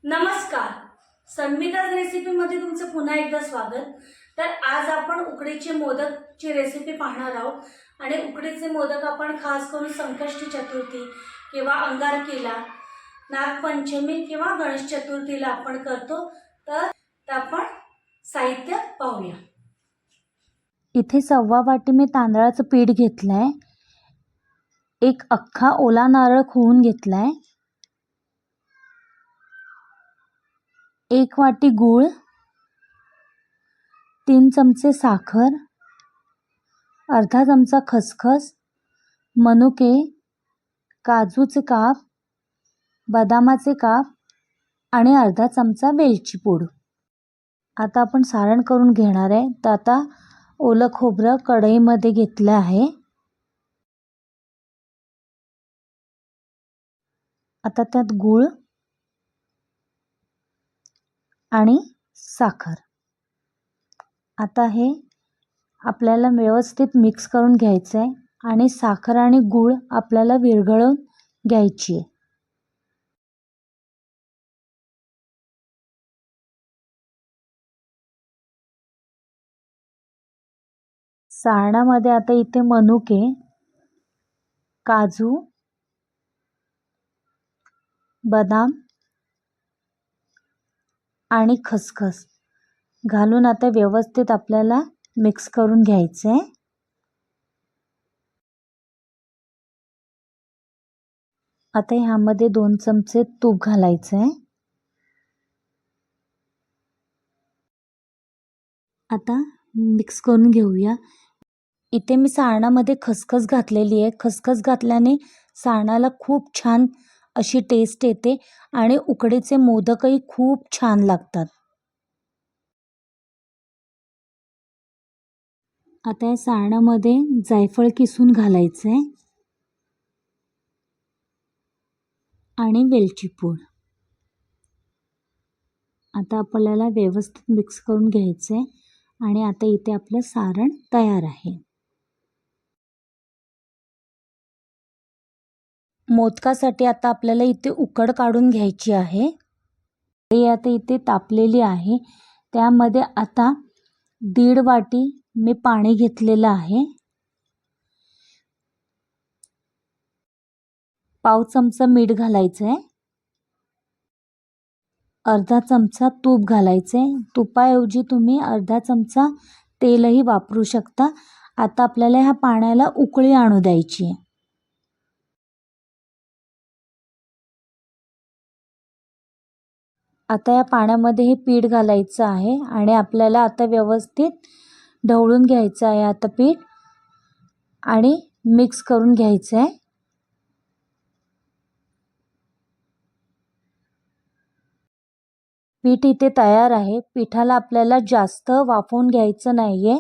नमस्कार, संमिताज रेसिपीमध्ये तुमचं पुन्हा एकदा स्वागत। तर आज आपण उकडीचे मोदकची रेसिपी पाहणार आहोत आणि उकडीचे मोदक आपण खास करून संकष्टी चतुर्थी किंवा अंगारकीला, नागपंचमी किंवा गणेश चतुर्थीला आपण करतो। तर आपण साहित्य पाहूया। इथे 1.25 वाटी मी तांदळाचं पीठ घेतलंय, एक अख्खा ओला नारळ खोवून घेतलाय, 1 वाटी गूळ, 3 चमचे साखर, अर्धा चमचा खसखस, मनुके, काजूचे काप, बदामाचे काप आणि अर्धा चमचा वेलची पूड। आता आपण सारण करून घेणार आहे। तर आता ओलं खोबरं कढईमध्ये घेतलं आहे। आता त्यात गूळ आणि साखर, आता हे आपल्याला व्यवस्थित मिक्स करून घ्यायचं आहे आणि साखर आणि गूळ आपल्याला विरघळवून घ्यायची आहे। सारणामध्ये आता इथे मनुके, काजू, बदाम आणि खसखस घालून आता व्यवस्थित आपल्याला मिक्स करून घ्यायचं आहे। आता ह्यामध्ये 2 चमचे तूप घालायचं आहे। आता मिक्स करून घेऊया। इथे मी सारणामध्ये खसखस घातलेली आहे। खसखस घातल्याने सारणाला खूप छान अशी टेस्ट येते आणि उकडीचे मोदकही खूप छान लागतात। आता या सारणामध्ये जायफळ किसून घालायचं आहे आणि वेलची पूड। आता आपल्याला व्यवस्थित मिक्स करून घ्यायचं आहे आणि आता इथे आपलं सारण तयार आहे। मोदकासाठी आता आपल्याला इथे उकड काढून घ्यायची आहे। हे आता इथे तापलेली आहे, त्यामध्ये आता 1.5 वाटी मी पाणी घेतलेलं आहे, पाव चमचा मीठ घालायचं आहे, अर्धा चमचा तूप घालायचं आहे। तुपाऐवजी तुम्ही अर्धा चमचा तेलही वापरू शकता। आता आपल्याला ह्या पाण्याला उकळी आणू द्यायची आहे। आता या पाण्यामध्ये हे पीठ घालायचं आहे आणि आपल्याला आता व्यवस्थित ढवळून घ्यायचं आहे आता पीठ आणि मिक्स करून घ्यायचं आहे। पीठ इथे तयार आहे। पिठाला आपल्याला जास्त वाफवून घ्यायचं नाहीये।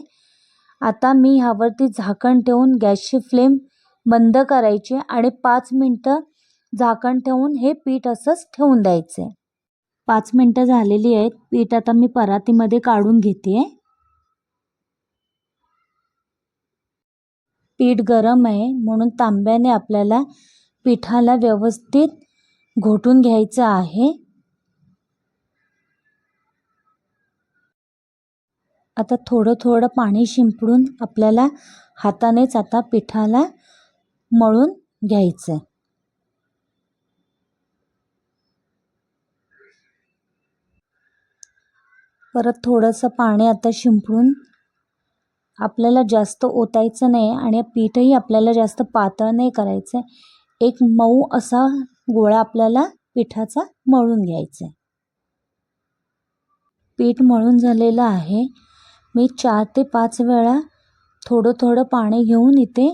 आता मी ह्यावरती झाकण ठेवून गॅसची फ्लेम बंद करायची आणि 5 मिनिटं झाकण ठेवून हे पीठ असंच ठेवून द्यायचं। 5 मिनिटं झालेली आहेत। पीठ आता मी परातीमध्ये काढून घेते। पीठ गरम आहे म्हणून तांब्याने आपल्याला पिठाला व्यवस्थित घोटून घ्यायचं आहे। आता थोडं थोडं पाणी शिंपडून आपल्याला हातानेच आता पिठाला मळून घ्यायचं। परत थोडंसं पाणी आता शिंपडून आपल्याला जास्त ओतायचं नाही आणि पीठही आपल्याला जास्त पातळ नाही करायचं। एक मऊ असा गोळा आपल्याला पिठाचा मळून घ्यायचा। पीठ मळून झालेलं आहे। मी 4 ते 5 वेळा थोडं थोडं पाणी घेऊन इथे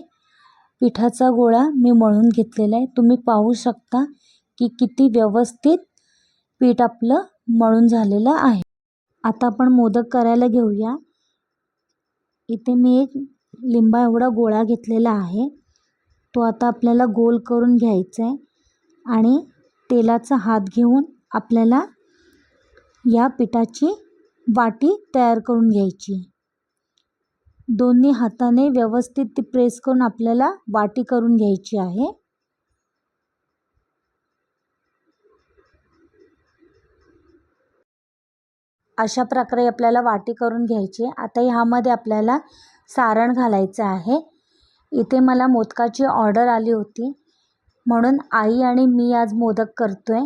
पिठाचा गोळा मी मळून घेतलेला आहे। तुम्ही पाहू शकता की किती व्यवस्थित पीठ आपलं मळून झालेलं आहे। आता आपण मोदक करायला घेऊया। इथे मी एक लिंबा एवढा गोळा घेतलेला आहे, तो आता आपल्याला गोल करून घ्यायचा आहे आणि तेलाचा हात घेऊन आपल्याला या पिठाची वाटी तयार करून घ्यायची. दोन्ही हाताने व्यवस्थित ती प्रेस करून आपल्याला वाटी करून घ्यायची आहे. अशा प्रकारे आपल्याला वाटी करून घ्यायची. आता ह्यामध्ये आपल्याला सारण घालायचं आहे. इथे मला मोदकाची ऑर्डर आली होती म्हणून आई आणि मी आज मोदक करतोय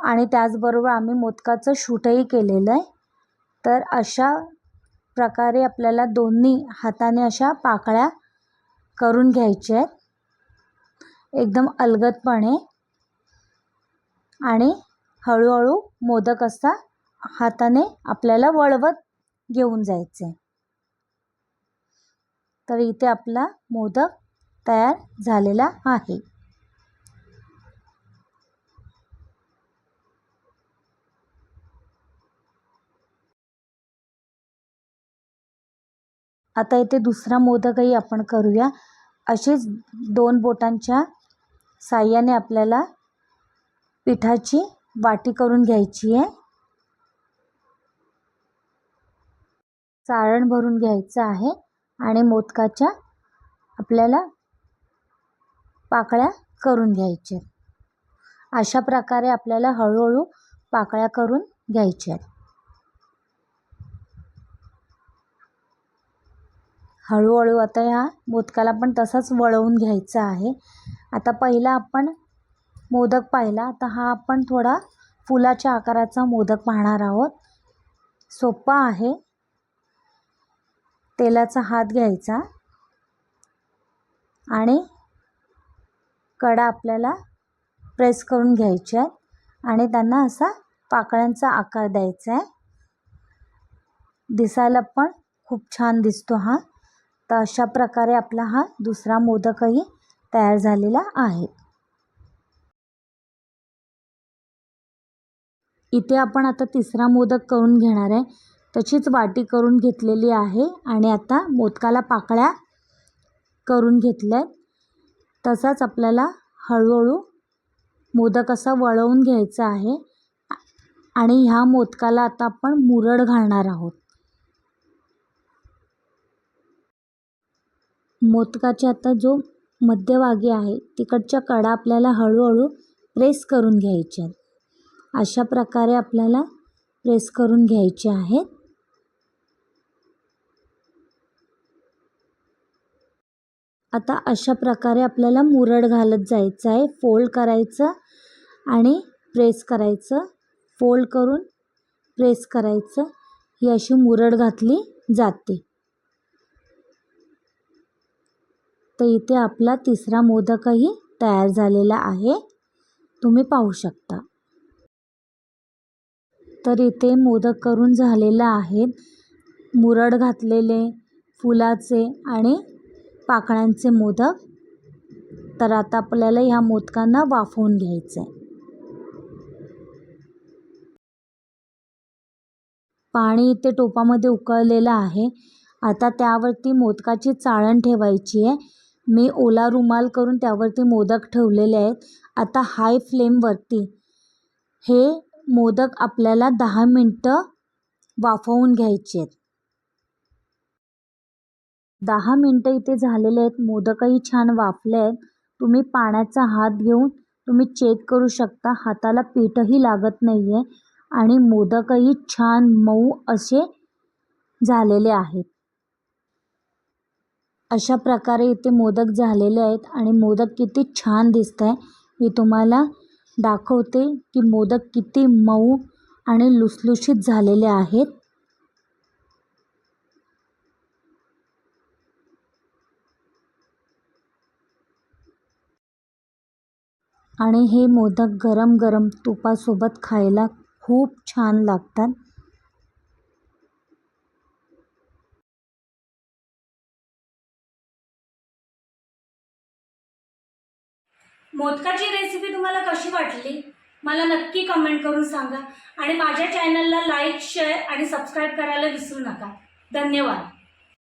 आणि त्याचबरोबर आम्ही मोदकाचं शूटही केलेलं आहे. तर अशा प्रकारे आपल्याला दोन्ही हाताने अशा पाकळ्या करून घ्यायच्या आहेत एकदम अलगदपणे आणि हळूहळू मोदक असा हाताने आपल्याला वळवत घेऊन जायचे. तर इथे आपला मोदक तयार झालेला आहे. आता इथे दुसरा मोदकही आपण करूया. अशीच 2 बोटांच्या साहाय्याने आपल्याला पिठाची वाटी करून घ्यायची आहे. सारण भरून घ्यायचं आहे आणि मोदकाच्या आपल्याला पाकळ्या करून घ्यायच्या. अशा प्रकारे आपल्याला हळूहळू पाकळ्या करून घ्यायच्या. हळूहळू आता ह्या मोदकाला पण तसंच वळवून घ्यायचं आहे. आता पहिला आपण मोदक पाहिला, आता हा आपण थोडा फुलाच्या आकाराचा मोदक पाहणार आहोत. सोपा आहे. तेलाचा हात घ्यायचा आणि कडा आपल्याला प्रेस करून घ्यायच्या आणि त्यांना असा पाकळ्यांचा आकार द्यायचा आहे. दिसायला पण खूप छान दिसतो हा. तर अशा प्रकारे आपला हा दुसरा मोदकही तयार झालेला आहे. इथे आपण आता तिसरा मोदक करून घेणार आहे. त्याचीच वाटी करून घेतलेली आहे आणि आता मोदकाला पाकळ्या करून घेतल्यात. तसाच आपल्याला हळूहळू मोदक असा वळवून घ्यायचा आहे आणि ह्या मोदकाला आता आपण मुरड घालणार आहोत. मोदकाच्या आता जो मध्यभागी आहे तिकडच्या कडा आपल्याला हळूहळू प्रेस करून घ्यायच्या. अशा प्रकारे आपल्याला प्रेस करून घ्यायचे आहेत. आता अशा प्रकारे आपल्याला मुरड घालत जायचं आहे. फोल्ड करायचं आणि प्रेस करायचं, फोल्ड करून प्रेस करायचं. ही अशी मुरड घातली जाते. तर इथे आपला तिसरा मोदकही तयार झालेला आहे. तुम्ही पाहू शकता. तर इथे मोदक करून झालेला आहेत. मुरड घातलेले फुलाचे आणि पाकळ्यांचे मोदक. तर आता आपल्याला ह्या मोदकांना वाफवून घ्यायचं आहे. पाणी इथे टोपामध्ये उकळलेलं आहे. आता त्यावरती मोदकाची चाळण ठेवायची आहे. मी ओला रुमाल करून त्यावरती मोदक ठेवलेले आहेत. आता हाय फ्लेमवरती हे मोदक आपल्याला 10 मिनटं वाफवून घ्यायचे आहेत. 10 मिनटं इथे झालेले आहेत. मोदकही छान वाफले आहेत. तुम्ही पाण्याचा हात घेऊन तुम्ही चेक करू शकता. हाताला पीठही लागत नाही आहे आणि मोदकही छान मऊ असे झालेले आहेत. अशा प्रकारे इथे मोदक झालेले आहेत आणि मोदक किती छान दिसत आहे. मी तुम्हाला दाखवते की मोदक किती मऊ आणि लुसलुशीत झालेले आहेत. आणि हे मोदक गरम गरम तुपासोबत खायला खूप छान लागतात. मोदकाची रेसिपी तुम्हाला कशी वाटली मला नक्की कमेंट करून सांगा आणि माझ्या चॅनलला लाईक, शेअर आणि सबस्क्राईब करायला विसरू नका. धन्यवाद.